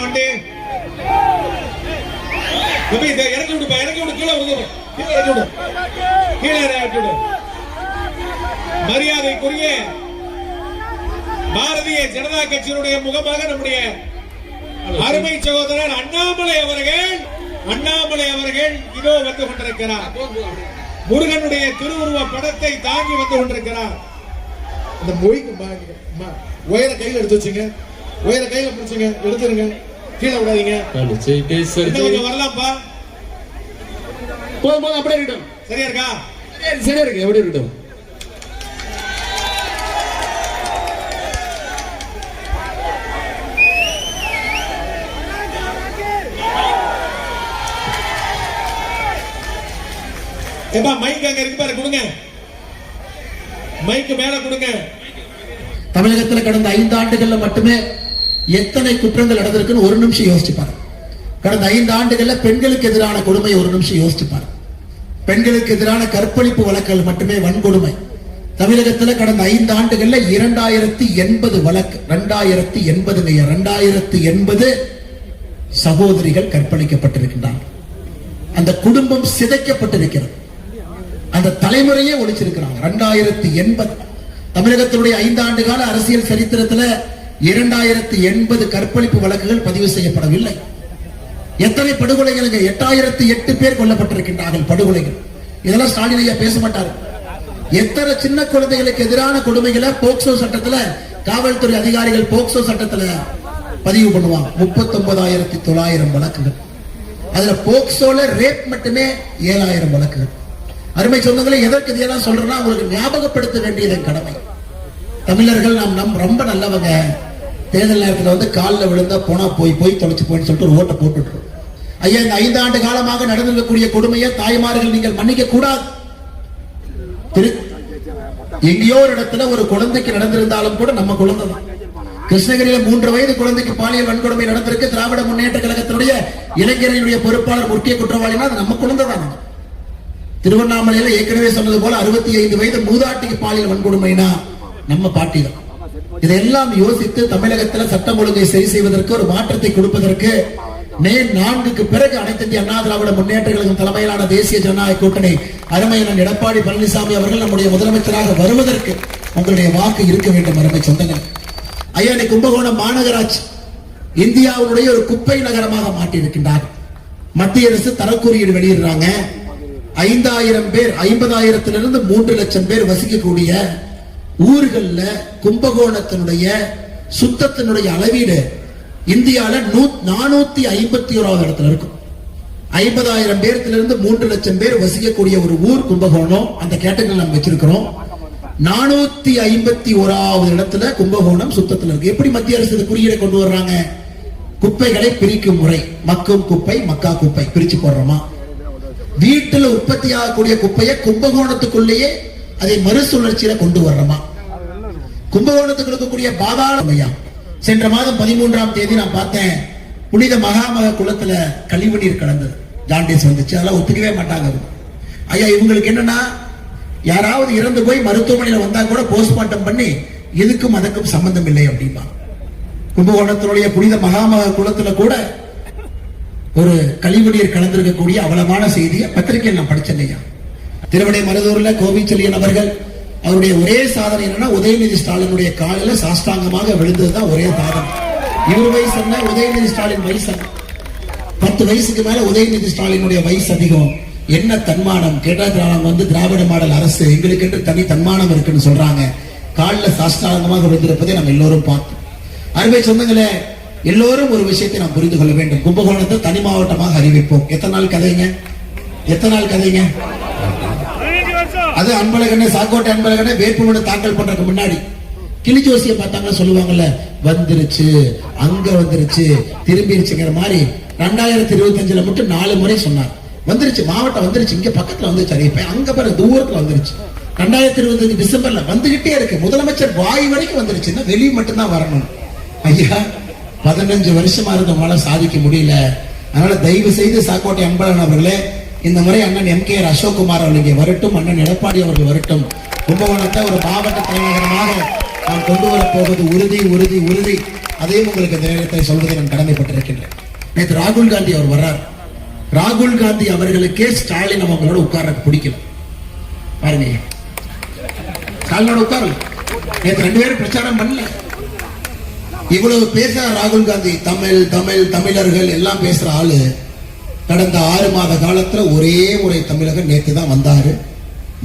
வண்டி இறக்கி விடு, இறக்கி விடு, கீழே விடு, கீழே இறக்கி விடு, கீழே இறக்கி விடு. மரியாதைக்குரிய பாரதிய ஜனதா கட்சியினுடைய முகமாக நம்முடைய அருமை சகோதரர் அண்ணாமலை அவர்கள் இதோ வந்து கொண்டிருக்கிறார். முருகனுடைய திருவுருவ படத்தை தாங்கி வந்து கொண்டிருக்கிறார். அந்த உயர கையில் எடுத்து வச்சுங்க, உயர கையில பிடிச்சுங்க, எடுத்துருங்க, கீழே விடாதீங்க. கொஞ்சம் வரலாம்ப்பா, போகும்போது அப்படியே இருக்கட்டும். சரியா இருக்கா? சரியா இருக்கு, எப்படி இருக்கட்டும். மைக் அங்க இருக்கு பாரு, கொடுங்க, மைக் மேல கொடுங்க. தமிழகத்தில் கடந்த 5 ஆண்டுகள்ல மட்டுமே எத்தனை குற்றங்கள் நடந்திருக்குன்னு ஒரு நிமிஷம் யோசிச்சு பாரு. கடந்த 5 ஆண்டுகள்ல பெண்களுக்கு எதிரான கொடுமை ஒரு நிமிஷம் யோசிச்சு பாரு. பெண்களுக்கு எதிரான கற்பழிப்பு வழக்குகள் மட்டுமே வன்கொடுமை தமிழகத்தில் கடந்த 5 ஆண்டுகள்ல 2080 வழக்கு. 2080 சகோதரிகள் கற்பழிக்கப்பட்டிருக்கின்றனர். அந்த குடும்பம் சிதைக்கப்பட்டிருக்கிறது. அந்த தலைமுறையே ஒழிச்சிருக்கிறாங்க. 2080 தமிழகத்தினுடைய 5 ஆண்டு கால அரசியல் சரித்திரத்தில் 2080 கற்பழிப்பு வழக்குகள் பதிவு செய்யப்படவில்லை. எத்தனை படுகொலைகள்? 8008 பேர் கொல்லப்பட்டிருக்கின்றார்கள். படுகொலைகள் இதெல்லாம் ஸ்டாலின் ஐயா பேச மாட்டார். எத்தனை சின்ன குழந்தைகளுக்கு எதிரான கொடுமைகளை போக்சோ சட்டத்தில் காவல்துறை அதிகாரிகள் போக்சோ சட்டத்தில் பதிவு பண்ணுவாங்க. 39,900 வழக்குகள். அதுல போக்சோல ரேப் மட்டுமே 7,000 வழக்குகள். அருமை சொந்தங்களை எதற்கு இதெல்லாம் சொல்றேன்னா உங்களுக்கு ஞாபகப்படுத்த வேண்டியது கடமை. தமிழர்கள் நாம் ரொம்ப நல்லவங்க. தேர்தல் நேரத்தில் வந்து காலில் விழுந்தா போனா போய் தொலைச்சு போயின்னு சொல்லிட்டு ஒரு ஓட்டை போட்டுட்டு ஐயா, இந்த 5 ஆண்டு காலமாக நடந்திருக்கக்கூடிய கொடுமையை தாய்மார்கள் நீங்கள் மன்னிக்க கூடாது. எங்கேயோ ஒரு இடத்துல ஒரு குழந்தைக்கு நடந்திருந்தாலும் கூட நம்ம குழந்தை தான். கிருஷ்ணகிரியில 3 வயது குழந்தைக்கு பாலியல் வன்கொடுமை நடந்திருக்கு. திராவிட முன்னேற்ற கழகத்தினுடைய இளைஞர்களுடைய பொறுப்பாளர் முக்கிய குற்றவாளினா அது நம்ம குழந்தை தான். திருவண்ணாமலையில ஏற்கனவே சொன்னது போல 65 வயது மூதாட்டிக்கு பாலியல் வன்கொடுமைனா நம்ம பாட்டி தான். இதெல்லாம் யோசித்து தமிழகத்தில் சட்டம் ஒழுங்கை சரி செய்வதற்கு ஒரு மாற்றத்தை கொடுப்பதற்கு மே 4க்கு பிறகு அனைத்து இந்திய அண்ணா திராவிட முன்னேற்ற கழகம் தலைமையிலான தேசிய ஜனநாயக கூட்டணி அருமையான எடப்பாடி பழனிசாமி அவர்கள் நம்முடைய முதலமைச்சராக வருவதற்கு உங்களுடைய வாக்கு இருக்க வேண்டும். அருமை சொந்தங்கள், ஐயா, கும்பகோணம் மாநகராட்சி இந்தியாவுடைய ஒரு குப்பை நகரமாக மாற்றியிருக்கின்றார். மத்திய அரசு தரக்குறியீடு வெளியிடுறாங்க. 5,000 பேர் 50,000 3 லட்சம் பேர் வசிக்கக்கூடிய ஊர்கள்ல கும்பகோணத்தினுடைய சுத்தத்தினுடைய அளவீடு இந்தியால 451வது இடத்துல இருக்கும். 50,000 பேர்த்திலிருந்து 3 லட்சம் பேர் வசிக்கக்கூடிய ஒரு ஊர் கும்பகோணம். அந்த கேட்டகரியில் நம்ம வச்சிருக்கிறோம். 451வது இடத்துல கும்பகோணம் சுத்தத்தில் இருக்கு. எப்படி மத்திய அரசு குறியீடை கொண்டு வர்றாங்க? குப்பைகளை பிரிக்கும் முறை, மக்கும் குப்பை, மக்கா குப்பை பிரிச்சு போடுறோமா? வீட்டில் உற்பத்தி ஆகக்கூடிய குப்பையை கும்பகோணத்துக்குள்ளேயே அதை மறுசுழற்சியில கொண்டு வர்றோமா? கும்பகோணத்துக்கு இருக்கக்கூடிய பாதாளமையா சென்ற மாதம் 13ஆம் தேதி நான் பார்த்தேன். புனித மகாமக குளத்துல கழிவு நீர் கலந்தது, ஜாண்டிஸ் வந்துச்சு. அதெல்லாம் ஒத்துக்கவே மாட்டாங்க. ஐயா, இவங்களுக்கு என்னன்னா யாராவது இறந்து போய் மருத்துவமனையில் வந்தா கூட போஸ்ட்மார்ட்டம் பண்ணி இதுக்கும் அதற்கும் சம்பந்தம் இல்லை அப்படிமா. கும்பகோணத்தினுடைய புனித மகாமக குளத்துல கூட ஒரு கழிவு நீர் கலந்திருக்கக்கூடிய அவலமான செய்தியை பத்திரிகையில் நான் படிச்சேன். திருவண்ணை மருதூர்ல கோவிச்செழியன் அவர்கள் அவருடைய ஒரே சாதனை என்னன்னா உதயநிதி ஸ்டாலினுடைய காலில சாஷ்டாங்கமாக விழுந்ததுதான் ஒரே சாதனை. இவர் வயசு என்ன, உதயநிதி ஸ்டாலின் வயசு 10 வயசுக்கு மேல உதயநிதி ஸ்டாலினுடைய வயசு அதிகம். என்ன தன்மானம் கேட்டா வந்து திராவிட மாடல் அரசு எங்களுக்கு என்று தனி தன்மானம் இருக்குன்னு சொல்றாங்க. காலில் சாஷ்டாங்கமாக விழுந்திருப்பதை நம்ம எல்லோரும் பார்த்தோம். அருமை சொந்தங்களே, எல்லோரும் ஒரு விஷயத்தை நாம் புரிந்து கொள்ள வேண்டும். கும்பகோணத்தை தனி மாவட்டமாக அறிவிப்போம். எத்தனை நாள் கதைங்க? அது அன்பழகனே, சாக்கோட்டை அன்பழகனே வேட்புமனு தாக்கல் பண்றதுக்கு முன்னாடி கிளிஜோசியை பார்த்தாங்க, சொல்லுவாங்கல்ல, வந்துருச்சு, அங்க வந்துருச்சு, திரும்பிருச்சுங்கிற மாதிரி 2025 மட்டும் 4 முறை சொன்னார். வந்துருச்சு, மாவட்டம் வந்துருச்சு, இங்க பக்கத்துல வந்துருச்சு, அங்க பாரு தூரத்துல வந்துருச்சு. 2025 டிசம்பர்ல வந்துகிட்டே இருக்கு. முதலமைச்சர் வாய் வரைக்கும் வந்துருச்சுன்னா வெளியே மட்டும்தான் வரணும். ஐயா, 15 வருஷமா இருந்தவங்களால சாதிக்க முடியல. அதனால தயவு செய்து சாக்கோட்டை அன்பழகன் அவர்களே, இந்த முறை அண்ணன் MKR அசோக்குமார் அவர்கள் இங்கே வரட்டும், அண்ணன் எடப்பாடி அவர்கள் வரட்டும். கும்பகோணத்தை ஒரு மாவட்ட தலைநகரமாக நாம் கொண்டு வரப்போவது உறுதி உறுதி உறுதி. அதையும் உங்களுக்கு இந்த நேரத்தில் சொல்வதை நான் கடமைப்பட்டிருக்கின்றேன். நேற்று ராகுல் காந்தி அவர் வர்றார். ராகுல் காந்தி அவர்களுக்கே ஸ்டாலின் அவங்களோட உட்கார பிடிக்கல. பாருங்க, ஸ்டாலினோட உட்காரல. நேற்று 2 பேரும் பிரச்சாரம் பண்ணல. இவ்வளவு பேச ராகுல் காந்தி தமிழ் தமிழ் தமிழர்கள் எல்லாம் பேசுற ஆளு கடந்த 6 மாத காலத்துல ஒரே முறை தமிழகம் நேற்று தான் வந்தாரு.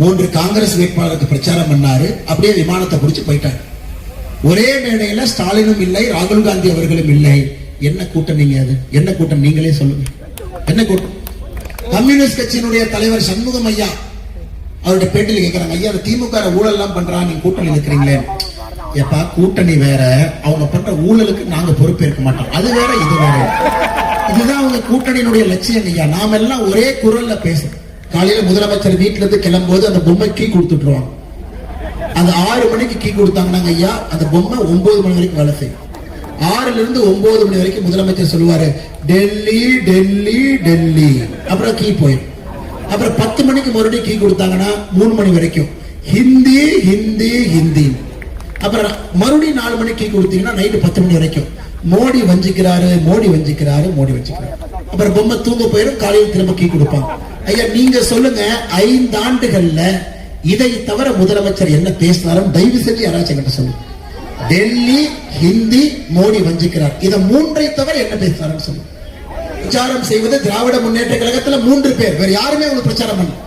3 காங்கிரஸ் வேட்பாளருக்கு பிரச்சாரம் பண்ணாரு. அப்படியே விமானத்தை பிடிச்சு போயிட்டாரு. ஒரே மேடையில ஸ்டாலினும் இல்லை, ராகுல் காந்தி அவர்களும் இல்லை. என்ன கூட்டணிங்க அது? என்ன கூட்டம்? நீங்களே சொல்லுங்க. என்ன கூட்டம்? கம்யூனிஸ்ட் கட்சியினுடைய தலைவர் சண்முகம் ஐயா அவருடைய பேட்டியில் கேட்கிறாங்க, ஐயா திமுக ஊழல் எல்லாம் பண்றான், நீங்க கூட்டணி இருக்கிறீங்களே. எப்பா, கூட்டணி வேற, அவங்க பண்ற ஊழலுக்கு நாங்க பொறுப்பேற்க மாட்டோம். அது வேற, இது வேற. இதுதான் அவங்க கூட்டணியினுடைய லட்சியம் ஐயா. நாம எல்லாம் ஒரே குரல்ல பேசுறோம். காலையில முதலமைச்சர் வீட்டுல இருந்து கிளம்பும்போது அந்த பொம்மை கீ கொடுத்துட்டுருவாங்க. அந்த 6 மணிக்கு கீ கொடுத்தாங்கன்னா ஐயா, அந்த பொம்மை 9 மணி வரைக்கும் வேலை செய்யும். 6ல இருந்து 9 மணி வரைக்கும் முதலமைச்சர் சொல்லுவாரு, டெல்லி டெல்லி டெல்லி. அப்புறம் கீ போயிடும். அப்புறம் 10 மணிக்கு மறுபடியும் கீ கொடுத்தாங்கன்னா 3 மணி வரைக்கும் ஹிந்தி ஹிந்தி ஹிந்தி. அப்புறம் மறுபடியும் 4 மணிக்கு கீ கொடுத்தீங்கன்னா நைட்டு 10 மணி வரைக்கும் மோடி வஞ்சிக்கிறாரு மோடி வஞ்சிக்கிறாரு மோடி வஞ்சிக்கிறாரு. அப்புறம் பொம்மை தூங்க போயிடும். காலையில் திரும்ப கீ கொடுப்பாங்க. ஐயா, நீங்க சொல்லுங்க, 5 ஆண்டுகள்ல இதை தவிர முதலமைச்சர் என்ன பேசினாரும் தயவு செஞ்சு யாராச்சும் கிட்ட சொல்லுங்க. டெல்லி ஹிந்தி மோடி வஞ்சிக்கிறார், இத 3ஐ தவிர என்ன பேசினாரும் சொல்லுங்க. பிரச்சாரம் செய்வது திராவிட முன்னேற்ற கழகத்துல 3 பேர், வேற யாருமே உங்களுக்கு பிரச்சாரம் பண்ணல.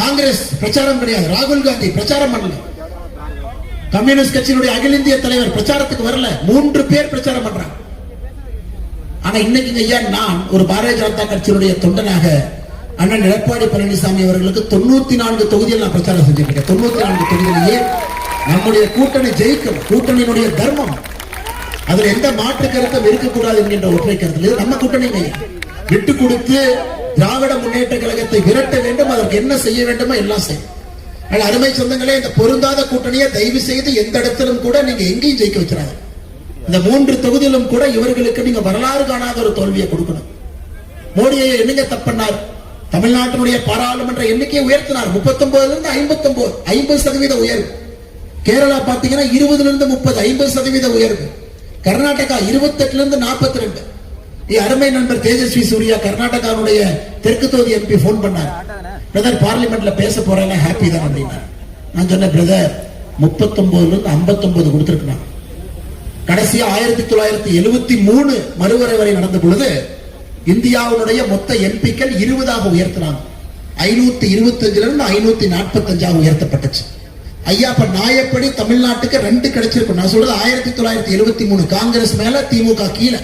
காங்கிரஸ் பிரச்சாரம் கிடையாது, ராகுல் காந்தி பிரச்சாரம் பண்ணல, கம்யூனிஸ்ட் கட்சியினுடைய அகில இந்திய தலைவர் பிரச்சாரத்துக்கு வரல. 3 பேர் பிரச்சாரம் பண்றாங்க. ஆனா இன்னைக்கு ஐயா, நான் ஒரு பாரதிய ஜனதா கட்சியினுடைய தொண்டனாக அண்ணன் எடப்பாடி பழனிசாமி அவர்களுக்கு 94 தொகுதியில் நான் பிரச்சாரம் செஞ்சிருக்கேன். 94 தொகுதியிலேயே நம்முடைய கூட்டணி ஜெயிக்கும், கூட்டணியினுடைய தர்மம், அதுல எந்த மாற்று கருத்தும் இருக்கக்கூடாது என்கின்ற ஒற்றை கருத்தில் நம்ம கூட்டணி விட்டு கொடுத்து திராவிட முன்னேற்ற கழகத்தை விரட்ட வேண்டும். அதற்கு என்ன செய்ய வேண்டுமோ எல்லாம் செய்யும். அருமை சொந்தங்களே, இந்த பொருந்தாத கூட்டணியை தயவு செய்து எந்த இடத்திலும் கூட நீங்க எங்கேயும் ஜெயிக்க வச்சிடாங்க. இந்த 3 தொகுதியிலும் கூட இவர்களுக்கு நீங்க வரலாறு காணாத ஒரு தோல்வியை கொடுக்கணும். மோடியை என்னங்க தப்பண்ணார்? தமிழ்நாட்டினுடைய பாராளுமன்ற எண்ணிக்கையை உயர்த்தினார். 39 இருந்து 59, 50% உயர்வு. கேரளா பாத்தீங்கன்னா 20 இருந்து 30, 50% உயர்வு. கர்நாடகா 28 இருந்து 42. அருமை நண்பர் தேஜஸ்வி சூர்யா கர்நாடகாவுடைய தெற்கு தொகுதி எம்பி போன் பண்ணார், பிரதர் பார்லிமெண்ட்ல பேச போறேன், ஹாப்பி தான் அப்படின்னா. நான் சொன்னேன், பிரதர் 39 இருந்து 59 கொடுத்திருக்கிறாங்க. கடைசியா 1973 மறுவரை வரை நடந்த பொழுது இந்தியாவுடைய மொத்த எம்பிக்கள் 20ஆக உயர்த்தினாங்க. 525 இருந்து 545 உயர்த்தப்பட்டுச்சு. ஐயா, இப்ப நியாயப்படி தமிழ்நாட்டுக்கு 2 கிடைச்சிருக்கும். நான் சொல்றது 1973 காங்கிரஸ் மேல திமுக கீழே.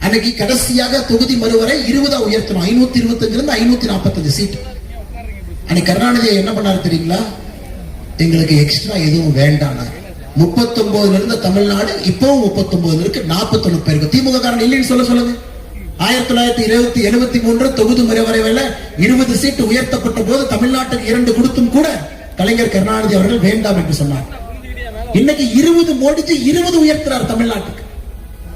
அன்னைக்கு கடைசியாக தொகுதி மறுவரை 20ஆ உயர்த்தணும். 525 இருந்து 545 சீட். அன்னைக்கு கருணாநிதி என்ன பண்ணாரு தெரியுங்களா? எங்களுக்கு எக்ஸ்ட்ரா எதுவும் வேண்டாம், 39 இருந்த தமிழ்நாடு இப்பவும் 39 இருக்கு, 41 பேருக்கு. திமுக காரன் இல்லைன்னு சொல்லுங்க. 1973 தொகுதி மறுவரையில 20 சீட்டு உயர்த்தப்பட்ட போது தமிழ்நாட்டுக்கு 2 கொடுத்தும் கூட கலைஞர் கருணாநிதி அவர்கள் வேண்டாம் என்று சொன்னார். இன்னைக்கு 20 மோடிஜி 20 உயர்த்துறார், தமிழ்நாட்டுக்கு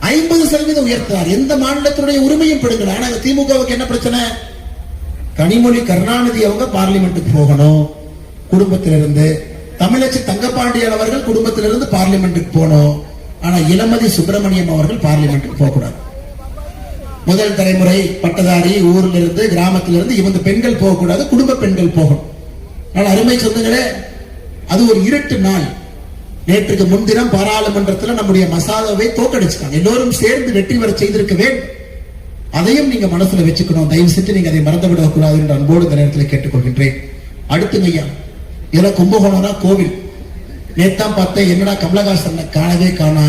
50% உயர்த்துறார். எந்த மாநிலத்தினுடைய உரிமையும் பெடுங்க. ஆனா திமுகவுக்கு என்ன பிரச்சனை? கனிமொழி கருணாநிதி அவங்க பார்லிமெண்ட்டுக்கு போகணும் குடும்பத்திலிருந்து. தமிழச்சி தங்கப்பாண்டியன் அவர்கள் குடும்பத்திலிருந்து பார்லிமெண்ட்டுக்கு போகணும். ஆனா இளமதி சுப்பிரமணியம் அவர்கள் பார்லிமெண்ட்டுக்கு போக கூடாது. முதல் தலைமுறை பட்டதாரி, ஊர்ல இருந்து கிராமத்திலிருந்து இவங்க பெண்கள் போகக்கூடாது, குடும்ப பெண்கள் போகணும். ஆனால் அருமை சொந்தங்களே, அது ஒரு இருட்டு நாள். நேற்றுக்கு முன்தினம் பாராளுமன்றத்தில் நம்முடைய மசோதாவை தோக்கடிச்சுட்டாங்க. எல்லோரும் சேர்ந்து வெற்றி பெற செய்திருக்க வேண்டும். அதையும் நீங்க மனசுல வச்சுக்கணும். தயவு செஞ்சு நீங்க அதை மறந்து விடக்கூடாது என்று அன்போடு இந்த நேரத்தில் கேட்டுக்கொள்கின்றேன். அடுத்துங்க ஐயா, இதெல்லாம் கும்பகோணம்னா கோவில். நேத்தான் பார்த்தேன், என்னடா கமலஹாசன் காணவே காணா,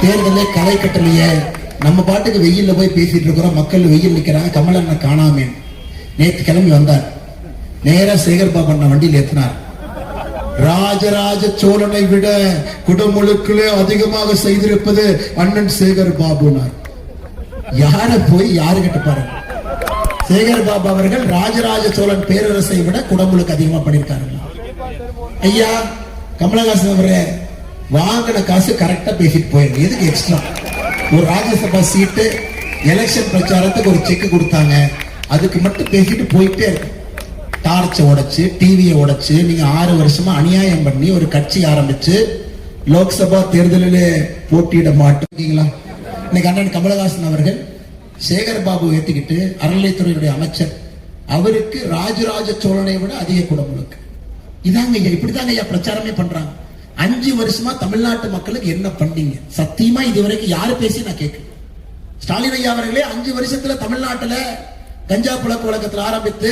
தேர்தலே களை கட்டலையே, நம்ம பாட்டுக்கு வெயில்ல போய் பேசிட்டு இருக்கிறோம், மக்கள் வெயில் நிக்கிறாங்க, கமலண்ண காணாமே. நேற்று கிளம்பி வந்தார், நேரா சேகர் பாபண்ண வண்டியில் ஏற்றினார். ராஜராஜ சோழனை விட குடமுழுக்களே அதிகமாக செய்திருப்பது அண்ணன் சேகர் பாபுனார். யார போய் யாரு கிட்ட பாருங்க. சேகர் பாபு அவர்கள் ராஜராஜ சோழன் பேரரசை விட குடமுழுக்கு அதிகமா பண்ணிருக்காருங்களா? ஐயா, கமலஹாசன் அவரே, வாங்கின காசு கரெக்டா பேசிட்டு போயிருக்கு. எதுக்கு எக்ஸ்ட்ரா? ஒரு ராஜ்யசபா சீட்டு எலெக்ஷன் பிரச்சாரத்துக்கு ஒரு செக் கொடுத்தாங்க, அதுக்கு மட்டும் பேசிட்டு போயிட்டே இருக்கு. டார்ச்சை உடைச்சு, டிவியை உடைச்சு, நீங்க 6 வருஷமா அநியாயம் பண்ணி ஒரு கட்சி ஆரம்பிச்சு லோக்சபா தேர்தலில் போட்டியிட மாட்டோம். இன்னைக்கு அண்ணன் கமலஹாசன் அவர்கள் சேகர் பாபு ஏத்துக்கிட்டு அறநிலைத்துறையினுடைய அமைச்சர், அவருக்கு ராஜராஜ சோழனை விட அதிக குடமுழுக்கு. இதாங்க ஐயா, இப்படிதாங்க ஐயா பிரச்சாரமே பண்றாங்க. 5 வருஷமா தமிழ்நாட்டு மக்களுக்கு என்ன பண்ணீங்க? சத்தியமா இதுவரைக்கும் யாரு பேசி நான் கேட்க. ஸ்டாலின் ஐயா அவர்களே 5 வருஷத்துல தமிழ்நாட்டுல கஞ்சா புழக்க வழக்கத்தில் ஆரம்பித்து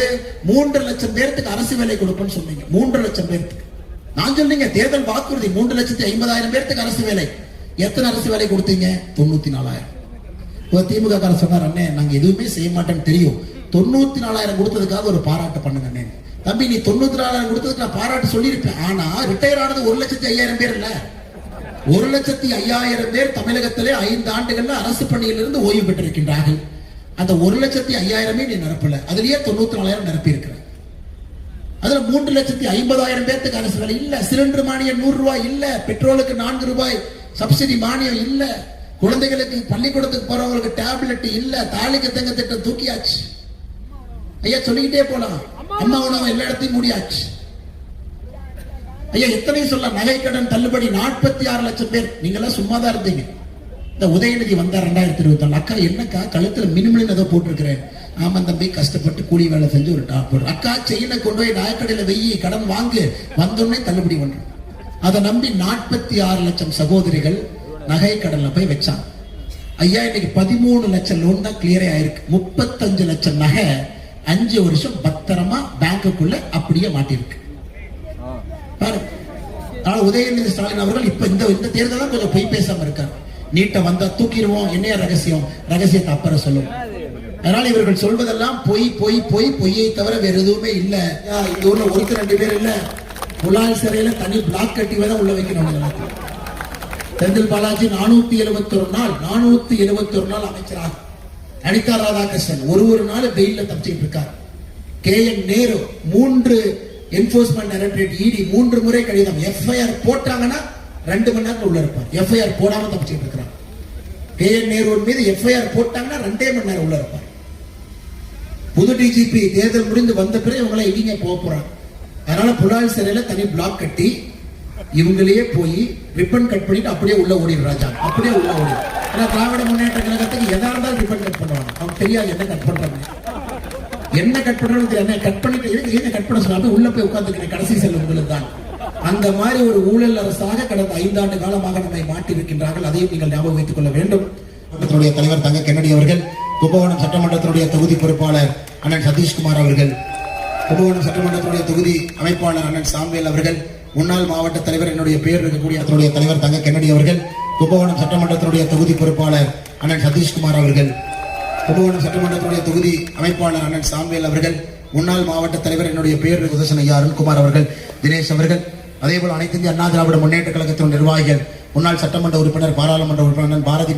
3 லட்சம் பேருக்கு அரசு வேலை கொடுப்பேன்னு சொன்னீங்க. 3 லட்சம் பேருக்கு நான் சொன்னீங்க தேர்தல் வாக்குறுதி 3,50,000 பேருக்கு அரசு வேலை. எத்தனை அரசு வேலை கொடுத்தீங்க? 94,000. திமுக காரர் சொன்னார், அண்ணே நாங்க எதுவுமே செய்ய மாட்டேன்னு தெரியும், 94,000 கொடுத்ததுக்காக ஒரு பாராட்டு பண்ணுங்க அண்ணே. தம்பி நீ 94,000 கொடுத்ததுக்கு நான் பாராட்டு சொல்லியிருப்பேன். ஆனா ரிட்டையர் ஆனது 1,05,000 பேர் இல்ல. 1,05,000 பேர் தமிழகத்திலே 5 ஆண்டுகள்ல அரசு பணியிலிருந்து ஓய்வு பெற்றிருக்கின்றார்கள். அந்த 1,05,000 நீ நிரப்பல, அதுலயே 94,000 நிரப்பி இருக்கிற. அதுல 3,50,000 பேருக்கு அரசு வேலை இல்ல. சிலிண்டர் மானியம் 100 ரூபாய் இல்ல. பெட்ரோலுக்கு 4 ரூபாய் சப்சிடி மானியம் இல்ல. குழந்தைகளுக்கு பள்ளிக்கூடத்துக்கு போறவங்களுக்கு டேப்லெட் இல்ல. தாலிக்கு தங்க திட்டம் தூக்கியாச்சு. ஐயா சொல்லிக்கிட்டே போலாம். அம்மா உணவு எல்லா இடத்தையும் முடியாச்சு. ஐயா எத்தனை சொல்ல, நகை கடன் தள்ளுபடி 46 லட்சம் பேர். நீங்க எல்லாம் சும்மா தான் இருந்தீங்க. இந்த உதயநிதி வந்தா 2024. அக்கா என்னக்கா கழுத்துல மினிமம் ஏதோ போட்டிருக்கிறேன். ஆமா தம்பி, கஷ்டப்பட்டு கூலி வேலை செஞ்சு ஒரு டாப் போடு. அக்கா செயினை கொண்டு போய் நகைக்கடையில வெயி கடன் வாங்கு, வந்தோடனே தள்ளுபடி பண்றோம். அதை நம்பி 46 லட்சம் சகோதரிகள் நகை கடன்ல போய் வச்சாங்க. ஐயா இன்னைக்கு 13 லட்சம் லோன் தான் கிளியரே ஆயிருக்கு. 35 லட்சம் நகை 5 வருஷம் பத்திரமா பேங்குக்குள்ள அப்படியே மாட்டிருக்கு பாருங்க. அதனால உதயநிதி ஸ்டாலின் அவர்கள் இப்ப இந்த தேர்தல் கொஞ்சம் பொய் பேசாம இருக்காரு. நீட்ட வந்தா தூக்கிடுவோம், என்னைய ரகசியம், ரகசியத்தை அப்புறம் சொல்லுவோம். அதனால இவர்கள் சொல்வதெல்லாம் பொய் பொய் பொய் பொய்யை தவிர வேற எதுவுமே இல்ல. இந்த ஊர்ல ஒருத்தர் 2 பேர் இல்ல. புலால் சிறையில தனி பிளாக் கட்டி தான் உள்ள வைக்கணும். செந்தில் பாலாஜி 471 நாள் அமைச்சராக. அனிதா ராதாகிருஷ்ணன் ஒரு நாள் பெயில்ல தப்பிச்சுட்டு இருக்கார். KN Nehru 3 enforcement directorate ED 3 முறை கடிதம். FIR போட்டாங்கன்னா 2 மணி நேரத்துல உள்ள இருப்பார். FIR போடாம தப்பிச்சுட்டு இருக்கிறார். KN நேரு மீது FIR போட்டாங்கன்னா 2 மணி நேரம் உள்ள இருப்பார். புது DGP தேர்தல் முடிந்து வந்த பிறகு இவங்களை இடிங்க போறாங்க. அதனால புலால் சிறையில தனி பிளாக் கட்டி இவங்களையே போய் ரிப்பன் கட் பண்ணிட்டு அப்படியே உள்ள ஓடிடுறாங்க. அப்படியே உள்ள ஓடி. ஏன்னா திராவிட முன்னேற்ற கழகத்துக்கு எதா இருந்தாலும் ரிப்பன் கட் பண்ணுவாங்க. அவங்க தெரியாது என்ன கட் பண்றாங்க, என்ன கட் பண்றது தெரியாது. கட் பண்ணிட்டு என்ன கட் பண்ண சொல்லாம உள்ள போய் உட்கார்ந்துக்கிற கடைசி செல்வங்களுக்கு தான். அந்த மாதிரி ஒரு ஊழல் அரசாக கடந்த 5 ஆண்டு காலமாக நம்மை மாட்டி இருக்கின்றார்கள். அதையும் நீங்கள் ஞாபகம் வைத்துக் கொள்ள வேண்டும். தலைவர் தங்க கென்னடி அவர்கள், கும்பகோணம் சட்டமன்றத்தினுடைய தொகுதி பொறுப்பாளர் அண்ணன் சதீஷ்குமார் அவர்கள், கும்பகோணம் சட்டமன்றத்தினுடைய தொகுதி அமைப்பாளர் அண்ணன் சாமுவேல் அவர்கள், முன்னாள் மாவட்ட தலைவர் என்னுடைய பெயர் இருக்கக்கூடிய அதனுடைய தலைவர் தங்க கென்னடி அவர்கள், கும்பகோணம் சட்டமன்றத்தினுடைய தொகுதி பொறுப்பாளர் அண்ணன் சதீஷ்குமார் அவர்கள், கும்பகோணம் சட்டமன்றத்தினுடைய தொகுதி அமைப்பாளர் அண்ணன் சாமுவேல் அவர்கள், முன்னாள் மாவட்ட தலைவர் என்னுடைய பெயர் சுதர்சன் ஐயா அருண்குமார் அவர்கள், தினேஷ் அவர்கள், அதேபோல் அனைத்து இந்திய அண்ணா திராவிட முன்னேற்ற கழகத்தின் நிர்வாகிகள், முன்னாள் சட்டமன்ற உறுப்பினர் பாராளுமன்ற உறுப்பினர் பாரதி